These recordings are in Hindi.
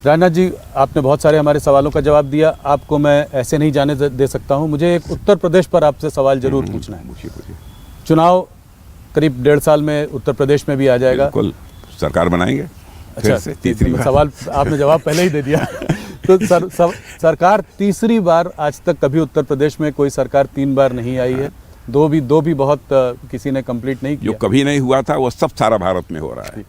राजनाथ जी, आपने बहुत सारे हमारे सवालों का जवाब दिया। आपको मैं ऐसे नहीं जाने दे सकता हूं। मुझे एक उत्तर प्रदेश पर आपसे सवाल जरूर पूछना है। पूछिए। चुनाव करीब 1.5 साल में उत्तर प्रदेश में भी आ जाएगा। बिल्कुल, सरकार बनाएंगे। अच्छा, से तीसरी बार। सवाल आपने जवाब पहले ही दे दिया। तो सरकार तीसरी बार, आज तक कभी उत्तर प्रदेश में कोई सरकार 3 बार नहीं आई है। दो भी बहुत किसी ने कंप्लीट नहीं किया। जो कभी नहीं हुआ था वो सब सारा भारत में हो रहा है।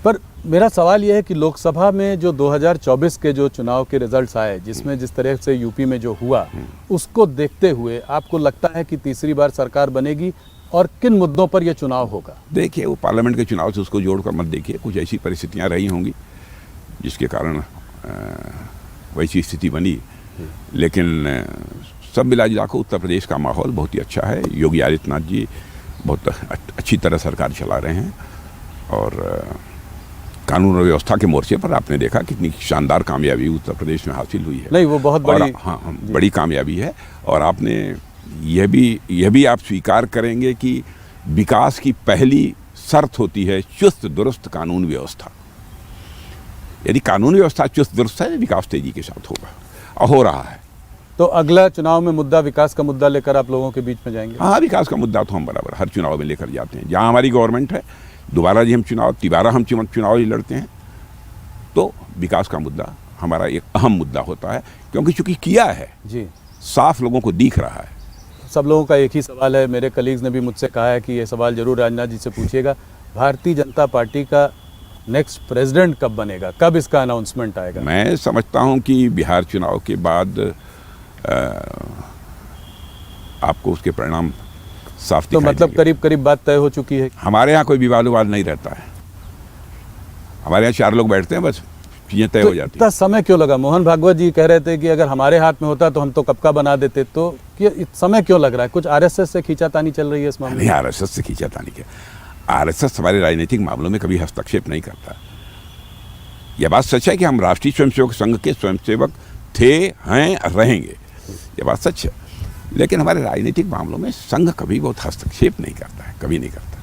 पर मेरा सवाल यह है कि लोकसभा में जो 2024 के जो चुनाव के रिजल्ट्स आए, जिसमें जिस तरह से यूपी में जो हुआ, उसको देखते हुए आपको लगता है कि तीसरी बार सरकार बनेगी और किन मुद्दों पर यह चुनाव होगा? देखिए, वो पार्लियामेंट के चुनाव से उसको जोड़कर मत देखिए। कुछ ऐसी परिस्थितियां रही होंगी जिसके कारण वैसी स्थिति बनी, लेकिन सब मिला जुला कर उत्तर प्रदेश का माहौल बहुत ही अच्छा है। योगी आदित्यनाथ जी बहुत अच्छी तरह सरकार चला रहे हैं और कानून और व्यवस्था के मोर्चे पर आपने देखा कितनी शानदार कामयाबी उत्तर प्रदेश में हासिल हुई है। नहीं, वो बहुत बड़ी, हाँ, बड़ी कामयाबी है। और आपने यह भी आप स्वीकार करेंगे कि विकास की पहली शर्त होती है चुस्त दुरुस्त कानून व्यवस्था। यदि कानून व्यवस्था चुस्त दुरुस्त है, विकास तेजी के साथ होगा और हो रहा है। तो अगला चुनाव में मुद्दा, विकास का मुद्दा लेकर आप लोगों के बीच में जाएंगे? हाँ, विकास का मुद्दा तो हम बराबर हर चुनाव में लेकर जाते हैं। जहाँ हमारी गवर्नमेंट है, दोबारा जी हम तिबारा हम चुनाव ही लड़ते हैं, तो विकास का मुद्दा हमारा एक अहम मुद्दा होता है, क्योंकि चूंकि किया है जी, साफ लोगों को दिख रहा है। सब लोगों का एक ही सवाल है। मेरे कलीग्स ने भी मुझसे कहा है कि ये सवाल जरूर राजनाथ जी से पूछिएगा। भारतीय जनता पार्टी का नेक्स्ट प्रेसिडेंट कब बनेगा, कब इसका अनाउंसमेंट आएगा? मैं समझता हूं कि बिहार चुनाव के बाद आपको उसके परिणाम साफ दिखाई तो मतलब देंगे। करीब बात तय हो चुकी है। हमारे यहाँ कोई विवाद नहीं रहता है। हमारे यहाँ 4 लोग बैठते हैं, बस चीजें तय हो जाती हैं। इतना समय क्यों लगा? मोहन भागवत जी कह रहे थे कि अगर हमारे हाथ में होता तो हम तो कब का बना देते। तो समय क्यों लग रहा है? कुछ आरएसएस से खींचातानी चल रही है इस मामले में? नहीं, आरएसएस से खींचातानी क्या। आरएसएस हमारे राजनीतिक मामलों में कभी हस्तक्षेप नहीं करता। यह बात सच है कि हम राष्ट्रीय स्वयंसेवक संघ के स्वयंसेवक थे, हैं, रहेंगे। यह बात सच है, लेकिन हमारे राजनीतिक मामलों में संघ कभी बहुत हस्तक्षेप नहीं करता है, कभी नहीं करता।